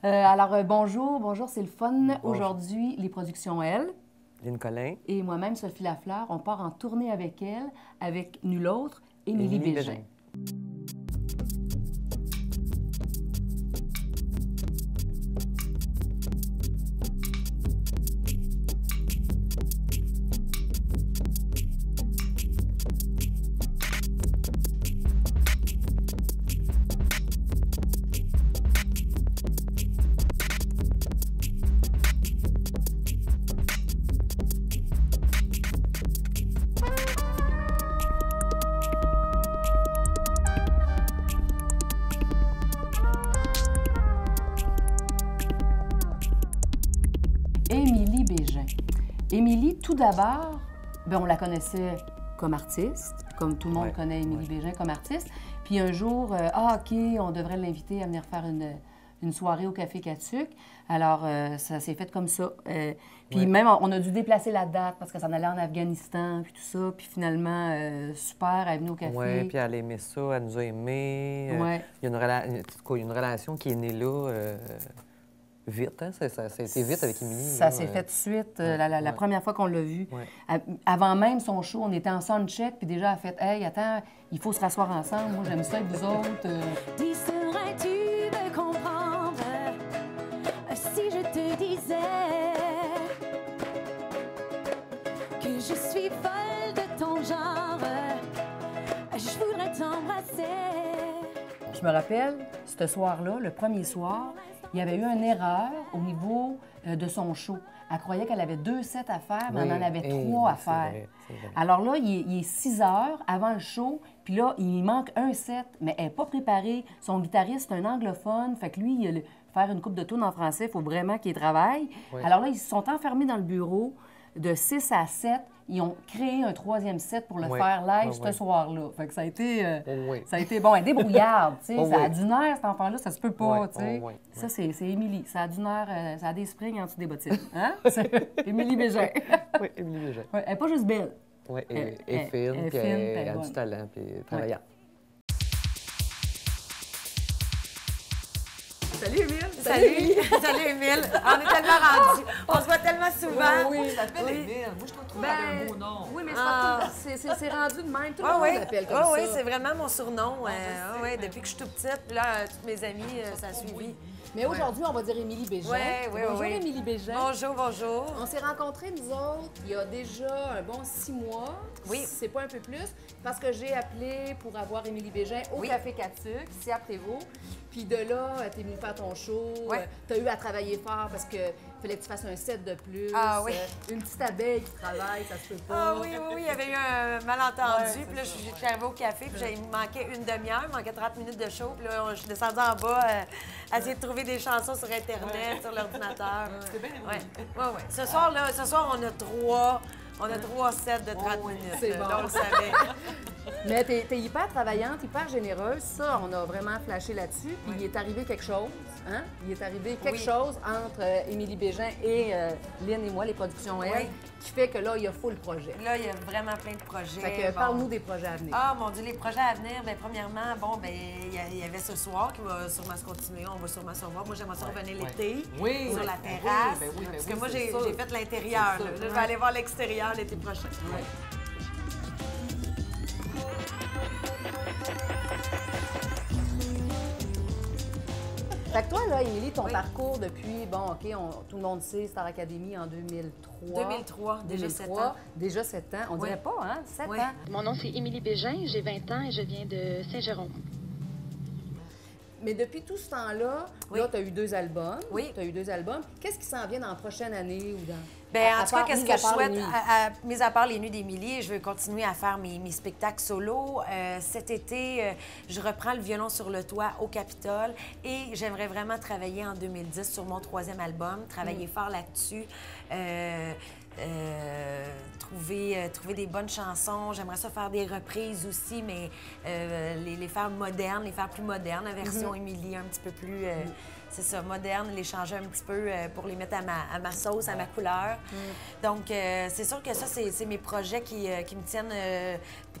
Bonjour, c'est le fun. Bonjour. Aujourd'hui, les productions Elle. Lynn Collin. Et moi-même, Sophie Lafleur, on part en tournée avec elle, avec nul autre, Émilie Bégin. Émilie Bégin. Émilie, tout d'abord, on la connaissait comme artiste, comme tout le monde connaît Émilie Bégin comme artiste. Puis un jour, OK, on devrait l'inviter à venir faire une soirée au Café Catuc. Alors, ça s'est fait comme ça. Puis même, on a dû déplacer la date parce que ça en allait en Afghanistan, puis tout ça. Puis finalement, super, elle est venue au café. Oui, puis elle aimait ça, elle nous a aimés. Il y a une relation qui est née là vite, hein? Ça a été vite avec Émilie. Ça s'est fait tout de suite, la première fois qu'on l'a vue. Avant même son show, on était en soundcheck, puis déjà, elle a fait « Hey, attends, il faut se rasseoir ensemble. Moi, j'aime ça avec vous autres. » Serais-tu de comprendre si je te disais que je suis folle de ton genre, je voudrais t'embrasser. Je me rappelle, ce soir-là, le premier soir, il y avait eu une erreur au niveau de son show. Elle croyait qu'elle avait 2 sets à faire, mais elle en avait 3 à faire. Vrai. Alors là, il est 6 heures avant le show, puis là, il manque un set, mais elle n'est pas préparée. Son guitariste, c'est un anglophone, fait que lui, faire une coupe de tunes en français, il faut vraiment qu'il travaille. Alors là, ils se sont enfermés dans le bureau de 6 à 7. Ils ont créé un 3e set pour le faire live ce soir-là. Fait que ça a été bon, elle est débrouillarde, tu sais. Ça a du nerf, cet enfant-là, ça se peut pas, tu sais. Ça, c'est Émilie. Ça a du nerf, ça a des springs en dessous des bottines. Hein? Émilie Bégin. Oui, Émilie Bégin. Elle n'est pas juste belle. Oui, elle est fine, puis elle a du talent, puis travaillante. Salut, Émile! Salut, Émile! On est tellement rendus. On se voit tellement souvent. Oui, Ça s'appelle Émile. Moi, je trouve un beau nom. Oui, mais c'est rendu de même. Tout le monde l'appelle comme ça. Oui, c'est vraiment mon surnom. Depuis que je suis toute petite, puis là, toutes mes amies, ça a suivi. Mais aujourd'hui, on va dire Émilie Bégin. Bonjour, Émilie Bégin. Bonjour. On s'est rencontrés, nous autres, il y a déjà un bon 6 mois. Oui. C'est pas un peu plus. Parce que j'ai appelé pour avoir Émilie Bégin au Café Catuc, ici à Prévost. Puis de là, t'es venue faire ton show. T'as eu à travailler fort parce que fallait que tu fasses un set de plus. Ah oui. Une petite abeille qui travaille, ça se peut pas. Ah oui, il y avait eu un malentendu. Puis là, j'étais arrivée au café, puis il me manquait une demi-heure, il manquait 30 minutes de show. Puis là, je suis descendue en bas à essayer de trouver des chansons sur Internet, sur l'ordinateur. C'était bien aimé. Oui. Ce soir, on a 3 sets de 30 minutes. C'est bon. Là, on le savait. Mais t'es hyper travaillante, hyper généreuse. Ça, on a vraiment flashé là-dessus. Puis il est arrivé quelque chose, hein? Il est arrivé quelque chose entre Émilie Bégin et Lynn et moi, les productions Elle, qui fait que là, il y a full projet. Là, il y a vraiment plein de projets. Fait que parle-nous des projets à venir. Ah, mon Dieu, les projets à venir, bien, premièrement, il y avait ce soir qui va sûrement se continuer. On va sûrement se revoir. Moi, j'aimerais ça revenir l'été sur la terrasse. Parce que moi, j'ai fait l'intérieur. Là, je vais aller voir l'extérieur l'été prochain. Fait que toi, là, Émilie, ton parcours depuis, tout le monde sait, Star Academy en 2003. 2003, déjà 7 ans. Déjà 7 ans. On dirait pas, hein? 7 ans. Mon nom, c'est Émilie Bégin, j'ai 20 ans et je viens de Saint-Jérôme. Mais depuis tout ce temps-là, là, tu as eu 2 albums. Oui. Tu as eu 2 albums. Qu'est-ce qui s'en vient dans la prochaine année ou dans... Bien, en tout cas, qu'est-ce que je souhaite, mis à part les Nuits d'Émilie, je veux continuer à faire mes spectacles solo. Cet été, je reprends le violon sur le toit au Capitole et j'aimerais vraiment travailler en 2010 sur mon 3e album, travailler fort là-dessus. Trouver des bonnes chansons. J'aimerais ça faire des reprises aussi, mais les faire modernes, les faire plus modernes, la version Émilie un petit peu plus c'est ça, modernes, les changer un petit peu pour les mettre à ma sauce, à ma couleur. Donc, c'est sûr que ça, c'est mes projets qui me tiennent,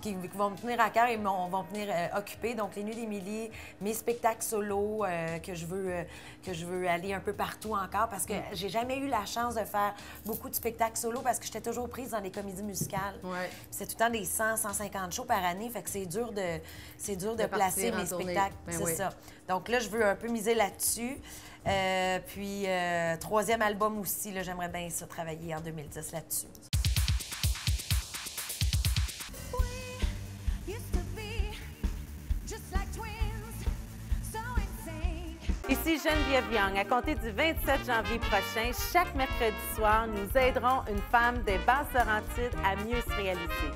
qui vont me tenir à cœur et vont me tenir occupée. Donc, les Nuits d'Émilie, mes spectacles solo que je veux aller un peu partout encore parce que j'ai jamais eu la chance de faire beaucoup de spectacles solo parce que j'étais toujours prise dans les comédies musicales. C'est tout le temps des 100, 150 shows par année, fait que c'est dur de placer mes spectacles, c'est ça. Donc là, je veux un peu miser là-dessus. Puis, troisième album aussi, là, j'aimerais bien ça travailler en 2010 là-dessus. Ici Geneviève Young. À compter du 27 janvier prochain, chaque mercredi soir, nous aiderons une femme des Basses-Laurentides à mieux se réaliser.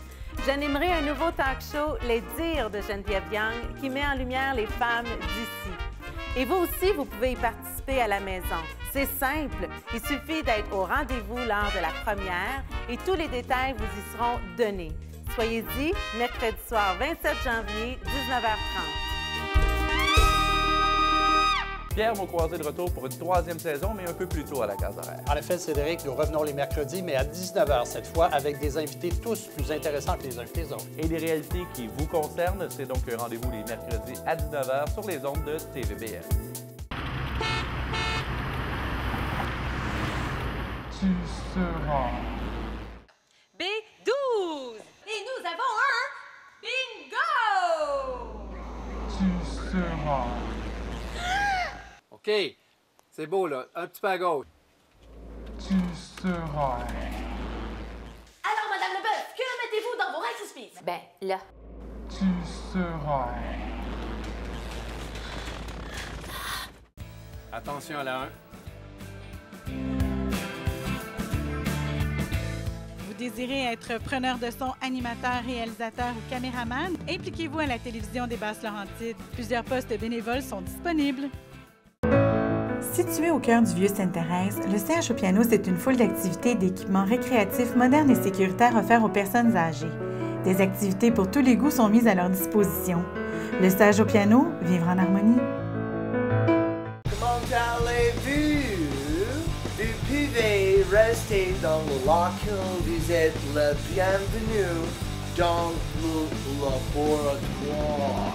J'animerai un nouveau talk show, Les Dires de Geneviève Young, qui met en lumière les femmes d'ici. Et vous aussi, vous pouvez y participer à la maison. C'est simple, il suffit d'être au rendez-vous lors de la première et tous les détails vous y seront donnés. Soyez-y, mercredi soir 27 janvier, 19h30. Pierre vont croiser de retour pour une troisième saison, mais un peu plus tôt à la case horaire. En effet, Cédric, nous revenons les mercredis, mais à 19h cette fois, avec des invités tous plus intéressants que les uns que les autres. Et les réalités qui vous concernent, c'est donc un rendez-vous les mercredis à 19h sur les ondes de TVBL. Tu seras B12! Et nous avons un bingo! Tu seras OK, c'est beau, là. Un petit peu à gauche. Tu seras Alors, Madame Leboeuf, que mettez-vous dans vos Rice Krispies? Ben, là. Tu seras Attention à la 1. Vous désirez être preneur de son, animateur, réalisateur ou caméraman? Impliquez-vous à la télévision des Basses-Laurentides. Plusieurs postes bénévoles sont disponibles. Situé au cœur du Vieux-Sainte-Thérèse, le CH au piano, c'est une foule d'activités et d'équipements récréatifs modernes et sécuritaires offerts aux personnes âgées. Des activités pour tous les goûts sont mises à leur disposition. Le CH au piano, vivre en harmonie. Comment allez-vous? Vous pouvez rester dans le local, vous êtes le bienvenu dans le laboratoire.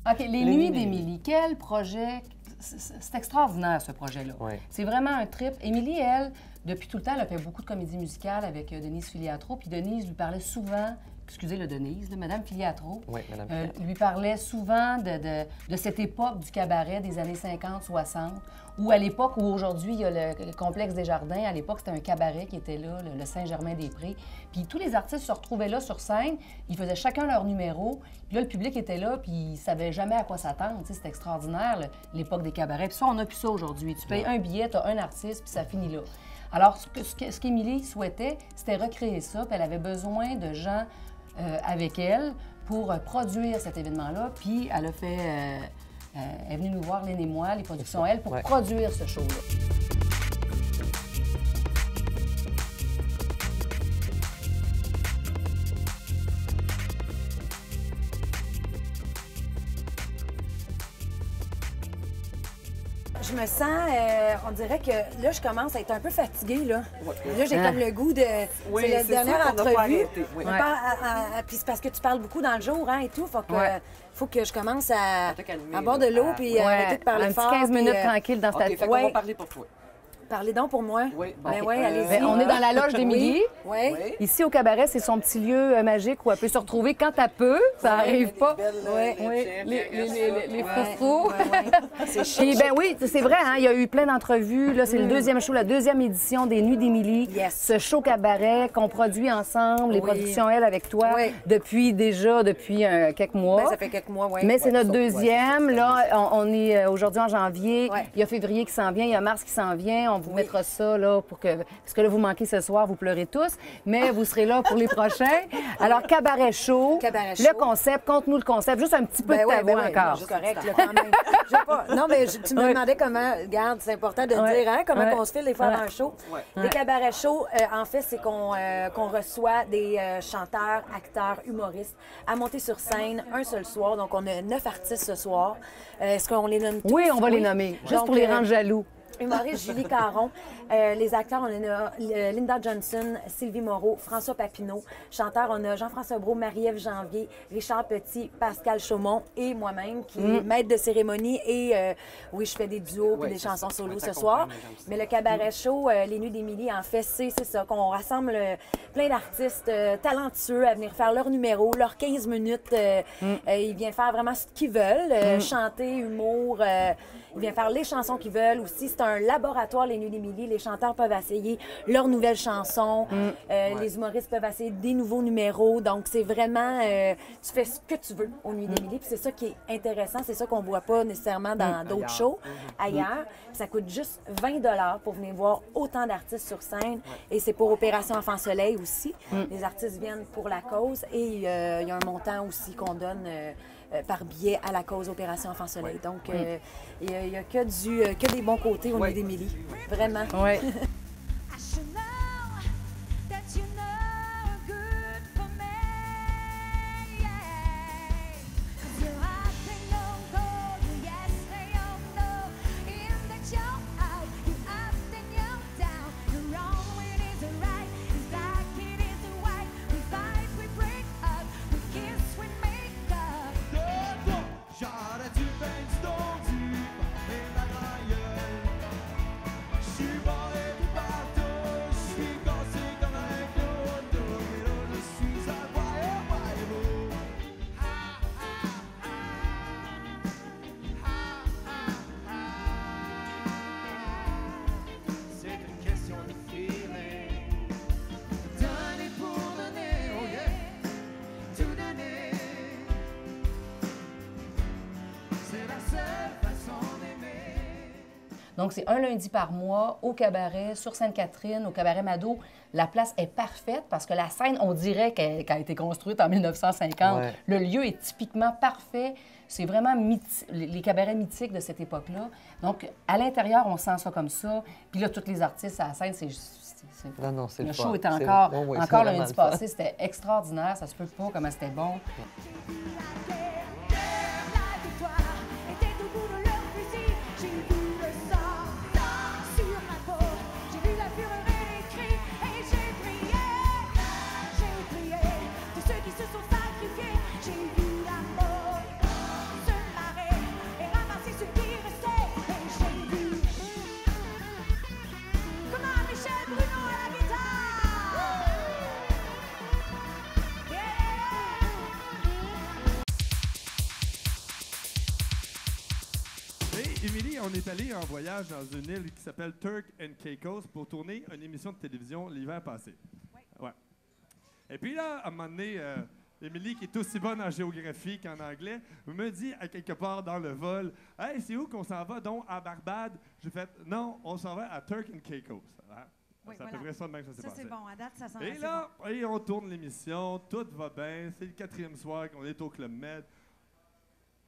OK, les Nuits d'Émilie, quel projet... C'est extraordinaire, ce projet-là. Oui. C'est vraiment un trip. Émilie, elle, depuis tout le temps, elle a fait beaucoup de comédies musicales avec Denise Filiatro, puis Denise lui parlait souvent... Excusez le Denise, là, Madame Filiatro. Oui, Madame Filiatro. Lui parlait souvent de cette époque du cabaret des années 50-60, où à l'époque, où aujourd'hui, il y a le complexe des Jardins, à l'époque, c'était un cabaret qui était là, le Saint-Germain-des-Prés. Puis tous les artistes se retrouvaient là sur scène, ils faisaient chacun leur numéro, puis là, le public était là, puis ils ne savaient jamais à quoi s'attendre. C'était extraordinaire, l'époque des cabarets. Puis ça, on n'a plus ça aujourd'hui. Tu payes un billet, tu as un artiste, puis ça finit là. Alors, ce qu'Émilie souhaitait, c'était recréer ça, puis elle avait besoin de gens avec elle pour produire cet événement-là. Puis elle a fait... elle est venue nous voir, Lynn et moi, les productions, elle, pour produire ce show-là. Je me sens, on dirait que là, je commence à être un peu fatiguée, là. Là, j'ai comme le goût de... Oui, c'est la dernière entrevue. Oui. Puis c'est parce que tu parles beaucoup dans le jour, hein, et tout. Faut que je commence à boire de l'eau, puis arrêter de parler fort. Un petit 15 minutes tranquille dans cette... OK, fait qu'on va parler pour toi. Parlez donc pour moi. Oui, ben oui, allez-y. Ben, on est dans la loge d'Émilie. Oui. Ici, au cabaret, c'est son petit lieu magique où elle peut se retrouver quand elle peut. Ça n'arrive pas. Oui, les froufrous. C'est chiant. Ben oui, c'est vrai, hein, il y a eu plein d'entrevues. Là, c'est le deuxième show, la deuxième édition des Nuits d'Émilie. Yes. Ce show cabaret qu'on produit ensemble, les productions, elle, avec toi, depuis quelques mois. Ben, ça fait quelques mois, oui. Mais c'est notre deuxième. Là, on est aujourd'hui en janvier. Il y a février qui s'en vient, il y a mars qui s'en vient. On vous mettra ça là pour que... Parce que là, vous manquez ce soir, vous pleurez tous, mais vous serez là pour les prochains. Alors, cabaret show. Le concept, conte-nous le concept. Juste un petit peu de ta voix encore. C'est correct, là, quand même. Non, mais tu me demandais comment... Regarde, c'est important de dire, hein, comment on se fait les fois avant un show. Les cabarets shows, en fait, c'est qu'on reçoit des chanteurs, acteurs, humoristes à monter sur scène un seul soir. Donc, on a 9 artistes ce soir. Est-ce qu'on les nomme tous? Oui, on va les nommer, juste pour les rendre jaloux. Humoriste Julie Caron. Les acteurs, on a Linda Johnson, Sylvie Moreau, François Papineau. Chanteurs, on a Jean-François Brault, Marie-Ève Janvier, Richard Petit, Pascal Chaumont et moi-même, qui est maître de cérémonie. Et oui, je fais des duos et des chansons solo ce soir. Mais le cabaret show, Les Nuits d'Émilie, en fait, c'est ça, qu'on rassemble plein d'artistes talentueux à venir faire leur numéro, leurs 15 minutes. Ils viennent faire vraiment ce qu'ils veulent, chanter, humour. Ils viennent faire les chansons qu'ils veulent aussi. C'est un laboratoire, Les Nuits d'Émilie. Les chanteurs peuvent essayer leurs nouvelles chansons. Les humoristes peuvent essayer des nouveaux numéros. Donc, c'est vraiment... tu fais ce que tu veux aux Nuits d'Émilie. Puis c'est ça qui est intéressant. C'est ça qu'on ne voit pas nécessairement dans d'autres shows ailleurs. Ça coûte juste 20 $ pour venir voir autant d'artistes sur scène. Et c'est pour Opération Enfant Soleil aussi. Les artistes viennent pour la cause. Et il y a un montant aussi qu'on donne... par billet à la cause Opération Enfant Soleil. Donc, il n'y a que des bons côtés au Nuits d'Émilie. Vraiment. Oui. Donc, c'est un lundi par mois au cabaret, sur Sainte-Catherine, au cabaret Mado. La place est parfaite parce que la scène, on dirait qu'elle a été construite en 1950. Ouais. Le lieu est typiquement parfait. C'est vraiment les cabarets mythiques de cette époque-là. Donc, à l'intérieur, on sent ça comme ça. Puis là, tous les artistes à la scène, c'est le show était encore lundi passé. C'était extraordinaire. Ça se peut pas comment c'était bon. Émilie, on est allé en voyage dans une île qui s'appelle Turk and Caicos pour tourner une émission de télévision l'hiver passé. Oui. Ouais. Et puis là, à un moment donné, Émilie, qui est aussi bonne en géographie qu'en anglais, me dit à quelque part dans le vol, « Hey, c'est où qu'on s'en va donc à Barbade? » J'ai fait, « Non, on s'en va à Turk and Caicos. Hein? » Oui, c'est à peu près ça de même que ça s'est passé. Ça, c'est bon. À date, ça sent Et là, bon. Et on tourne l'émission, tout va bien. C'est le 4e soir qu'on est au Club Med.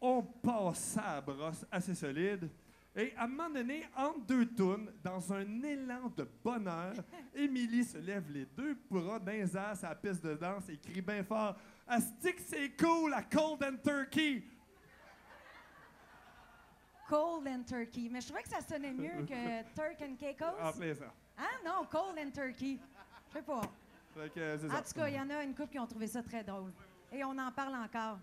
On passe ça à brosse assez solide. Et à un moment donné, entre deux tunes, dans un élan de bonheur, Émilie se lève les deux bras dans les airs à la piste de danse et crie bien fort « Astic, c'est cool, à Cold and Turkey! » Cold and Turkey. Mais je trouvais que ça sonnait mieux que Turk and Caicos. En plein ça. Hein? Non, Cold and Turkey. Je sais pas. En tout cas, il y en a une couple qui ont trouvé ça très drôle. Et on en parle encore.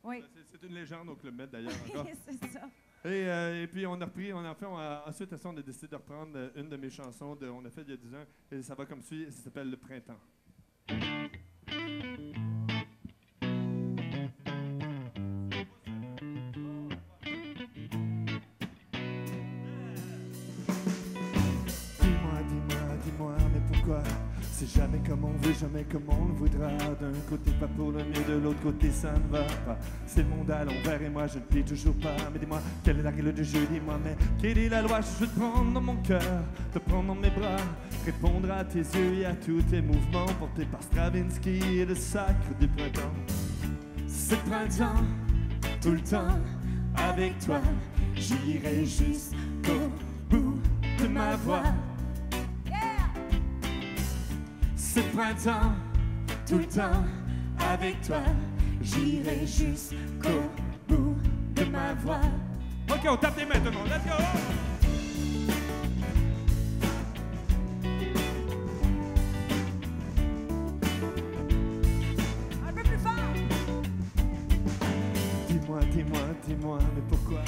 Oui. C'est une légende au Club Med, d'ailleurs, encore. C'est ça. Et puis, on a repris, ensuite, on a décidé de reprendre une de mes chansons on a fait il y a 10 ans, et ça va comme suit, ça s'appelle Le Printemps. Dis-moi, mais pourquoi? C'est jamais comme on veut, jamais comme on le voudra. D'un côté pas pour le mieux, de l'autre côté ça ne va pas. C'est le monde à l'envers et moi je ne plie toujours pas. Mais dis-moi, quelle est la règle du jeu? Dis-moi, mais quelle est la loi? Je veux te prendre dans mon cœur, te prendre dans mes bras, répondre à tes yeux et à tous tes mouvements, portés par Stravinsky et le sacre du printemps. C'est le printemps, tout le temps, avec toi, j'irai jusqu'au bout de ma voix. C'est le printemps, tout le temps, avec toi, j'irai jusqu'au bout de ma voix. OK, on tape les mains, tout le monde, let's go! Un peu plus fort! Dis-moi, mais pourquoi?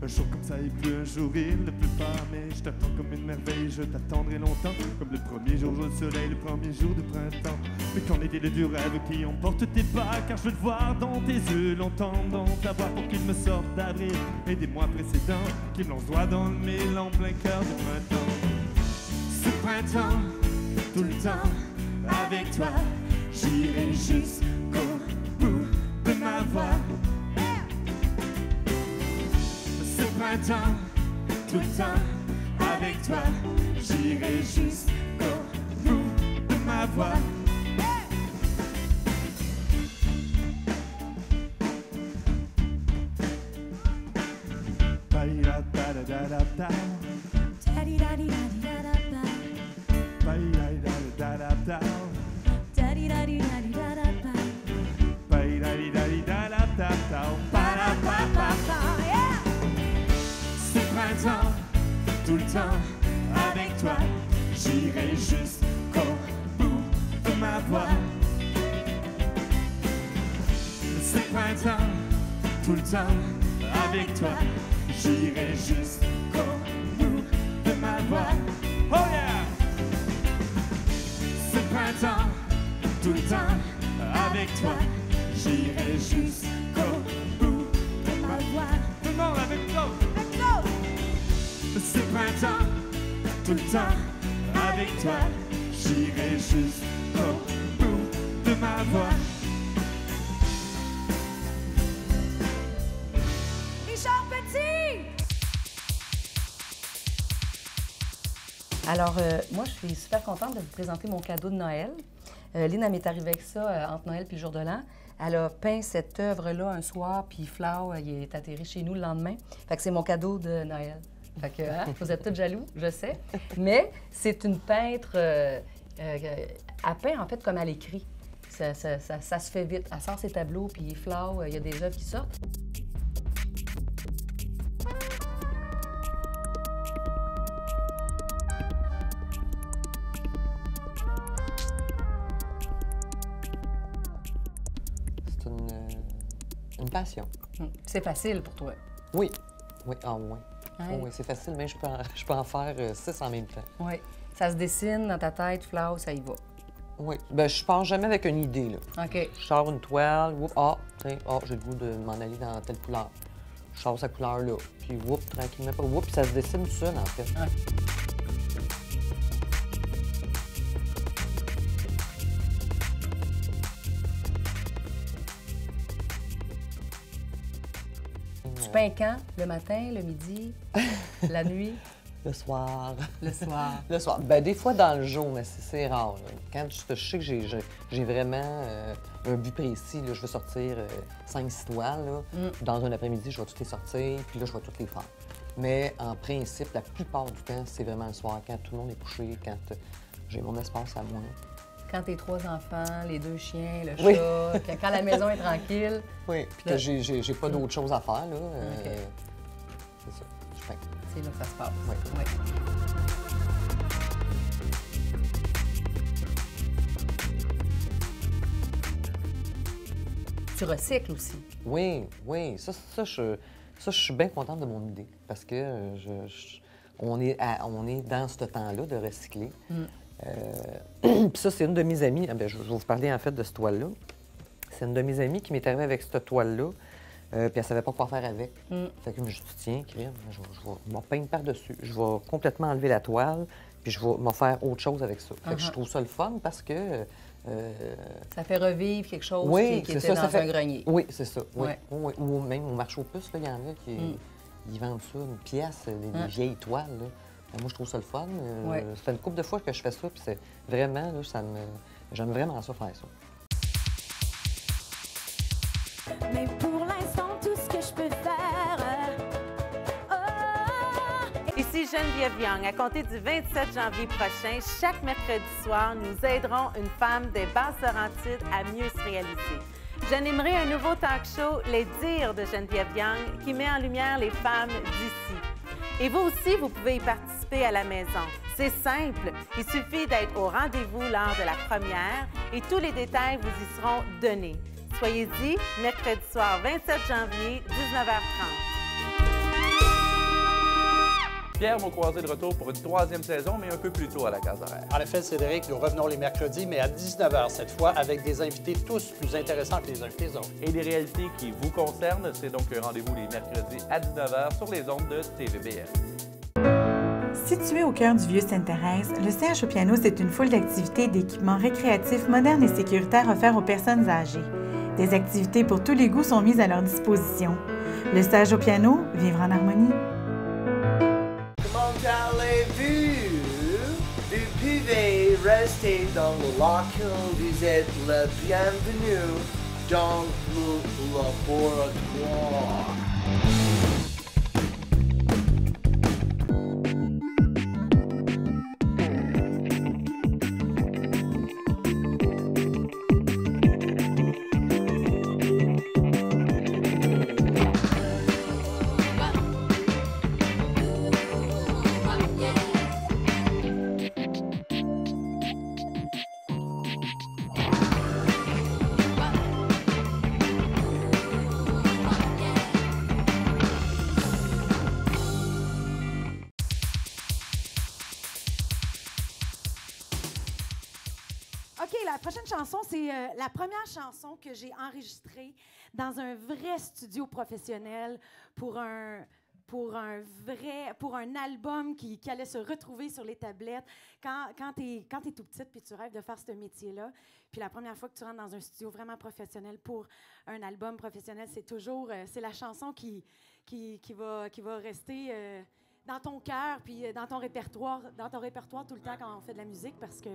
Un jour comme ça et plus un jour il ne pleut pas. Mais je t'attends comme une merveille, je t'attendrai longtemps. Comme le premier jour au soleil, le premier jour de printemps. Mais qu'en est-il du rêve qui emporte tes pas? Car je veux te voir dans tes yeux, l'entendre dans ta voix, pour qu'il me sorte d'avril et des mois précédents, qu'il me lance droit dans le mille en plein cœur du printemps. Ce printemps, tout le temps, avec toi, j'irai jusqu'au bout de ma voix. Printemps, tout le temps, avec toi, j'irai jusqu'au bout de ma voix. Tout le temps, avec toi, j'irai jusqu'au bout de ma voix. C'est printemps, tout le temps, avec toi, j'irai jusqu'au bout de ma voix. Oh yeah! C'est printemps, tout le temps, avec toi, j'irai jusqu'au bout de ma voix. Tout le monde avec nous! C'est printemps, tout le temps, avec toi, j'irai jusqu'au bout de ma voix. Richard Petit! Alors, moi, je suis super contente de vous présenter mon cadeau de Noël. Lynn, elle m'est arrivée avec ça entre Noël puis le jour de l'an. Elle a peint cette œuvre-là un soir, puis Flau, il est atterri chez nous le lendemain. Fait que c'est mon cadeau de Noël. Fait que, hein, vous êtes tous jaloux, je sais. Mais c'est une peintre, elle peint en fait comme elle écrit. Ça se fait vite. Elle sort ses tableaux, puis Flau, il y a des œuvres qui sortent. C'est une passion. C'est facile pour toi? Oui. Oui, en moins. Ouais. Oui, c'est facile, mais je peux en faire 6 en même temps. Oui. Ça se dessine dans ta tête, Flau, ça y va. Oui. Bien, je pars jamais avec une idée, là. OK. Je sors une toile, j'ai le goût de m'en aller dans telle couleur. Je sors cette couleur-là, puis tranquillement, puis ça se dessine tout seul, en fait. Ouais. Tu peins quand? Le matin, le midi, la nuit? Le soir. Le soir. Le soir. Bien, des fois dans le jour, mais c'est rare. Là. Quand je sais que j'ai vraiment un but précis, là, je veux sortir 5-6 toiles. Là. Dans un après-midi, je vais toutes les sortir, puis là, je vais toutes les faire. Mais en principe, la plupart du temps, c'est vraiment le soir, quand tout le monde est couché, quand j'ai mon espace à moi. Quand tes 3 enfants, les 2 chiens, le chat, quand la maison est tranquille. Oui, puis que j'ai pas d'autre chose à faire, là. C'est ça, je peins. C'est là que ça se passe. Oui. Oui. Tu recycles aussi. Oui. Ça Ça, je suis bien contente de mon idée parce que on est dans ce temps-là de recycler. Puis ça, c'est une de mes amies. Bien, je vais vous parler en fait de cette toile-là. C'est une de mes amies qui m'est arrivée avec cette toile-là. Puis elle ne savait pas quoi faire avec. Fait que je me suis dit, tiens, crème, je vais m'en peindre par-dessus. Je vais complètement enlever la toile, puis je vais m'en faire autre chose avec ça. Fait que je trouve ça le fun parce que... ça fait revivre quelque chose qui était dans un grenier. Oui, c'est ça. Oui. Ouais. Oui. Ou même au marché aux puces, il y en a qui ils vendent ça, une pièce, des vieilles toiles. Là. Moi, je trouve ça le fun. Ça fait une couple de fois que je fais ça, puis c'est vraiment, là, j'aime vraiment ça, faire ça. Mais pour l'instant, tout ce que je peux faire... Ici Geneviève Young. À compter du 27 janvier prochain, chaque mercredi soir, nous aiderons une femme des Basses-Laurentides à mieux se réaliser. J'animerai un nouveau talk show, Les Dires de Geneviève Young, qui met en lumière les femmes d'ici. Et vous aussi, vous pouvez y participer à la maison. C'est simple, il suffit d'être au rendez-vous lors de la première et tous les détails vous y seront donnés. Soyez-y, mercredi soir 27 janvier, 19h30. Pierre Maucroisé de retour pour une 3e saison, mais un peu plus tôt à la case horaire. En effet, Cédric, nous revenons les mercredis, mais à 19h cette fois, avec des invités tous plus intéressants que les uns que les autres. Et des réalités qui vous concernent, c'est donc un rendez-vous les mercredis à 19h sur les ondes de TVBM. Situé au cœur du Vieux-Sainte-Thérèse, le CH au piano, c'est une foule d'activités et d'équipements récréatifs modernes et sécuritaires offerts aux personnes âgées. Des activités pour tous les goûts sont mises à leur disposition. Le CH au piano, vivre en harmonie. Comment allez-vous? Vous pouvez rester dans le local, vous êtes le bienvenu dans le laboratoire. La prochaine chanson, c'est la première chanson que j'ai enregistrée dans un vrai studio professionnel pour un album qui allait se retrouver sur les tablettes. Quand tu es tout petite puis tu rêves de faire ce métier-là, puis la première fois que tu rentres dans un studio vraiment professionnel pour un album professionnel, c'est toujours c'est la chanson qui va rester dans ton cœur puis dans ton répertoire tout le temps quand on fait de la musique parce que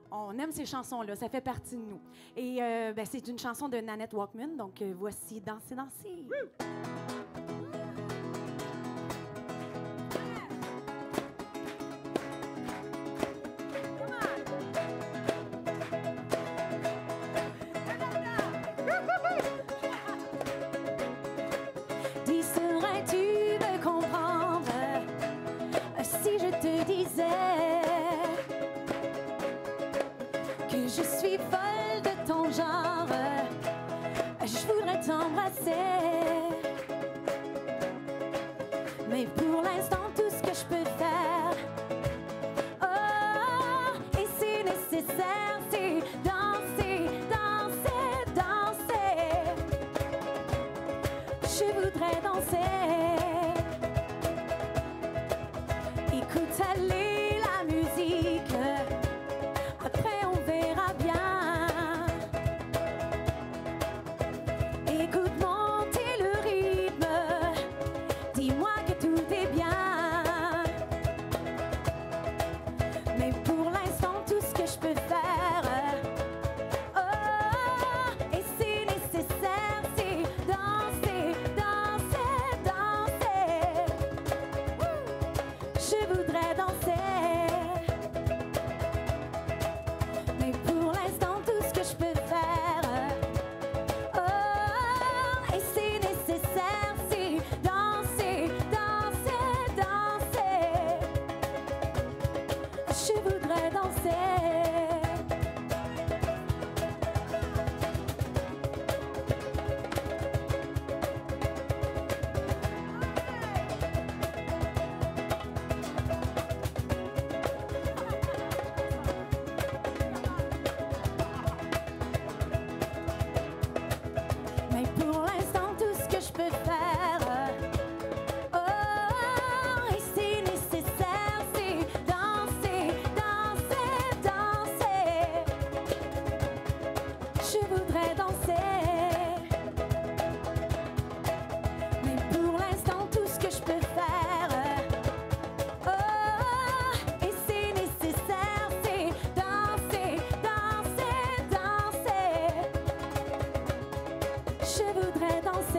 on aime ces chansons-là, ça fait partie de nous. Et c'est une chanson de Nanette Walkman, donc voici Danser, danser. Dis, serais-tu me comprendre si je te disais que je suis folle de ton genre, je voudrais t'embrasser. Mais pour l'instant, tout ce que je peux faire, oh, et si nécessaire, c'est danser, danser, danser. Je voudrais danser. Écoute, allez, la musique. Après, on verra bien. Écoute monter le rythme. Dis-moi que tout est Je voudrais danser.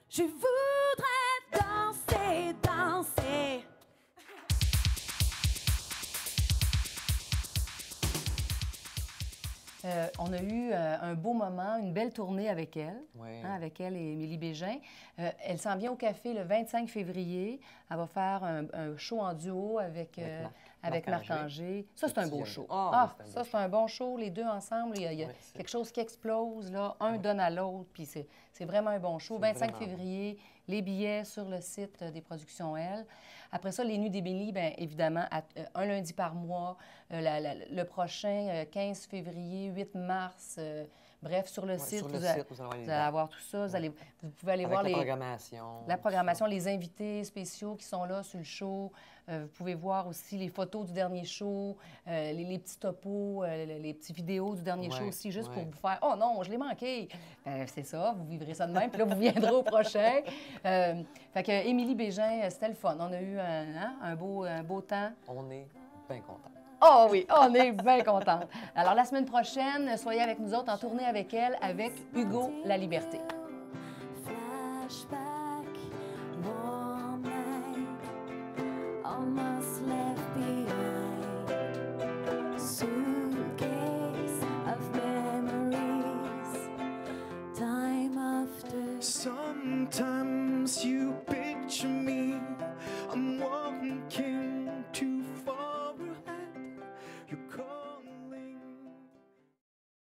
Je voudrais danser, danser. On a eu un beau moment, une belle tournée avec elle, Oui. avec elle et Émilie Bégin. Elle s'en vient au café le 25 février. Elle va faire un show en duo avec Marc-André. Ça, c'est un beau show. Ça, c'est un bon show. Les deux ensemble, il y a quelque chose qui explose, là. Un donne à l'autre, puis c'est vraiment un bon show. 25 février, les billets sur le site des Productions L. Après ça, les Nuits d'Émilie, bien évidemment, un lundi par mois. Le prochain, 15 février, 8 mars. Bref, sur le site, vous allez avoir tout ça. Vous pouvez aller voir la programmation, les invités spéciaux qui sont là sur le show. Vous pouvez voir aussi les photos du dernier show, les petits topos, les petites vidéos du dernier show aussi, juste pour vous faire « Oh non, je l'ai manqué! » C'est ça, vous vivrez ça de même, puis là, vous viendrez au prochain. Fait que Émilie Bégin, c'était le fun. On a eu un beau temps. On est bien contents. Oh oui, on est bien contente. Alors, la semaine prochaine, soyez avec nous autres en tournée avec elle, avec Hugo La Liberté. Flashback, warm night, almost left behind. Suitcase of memories, time after.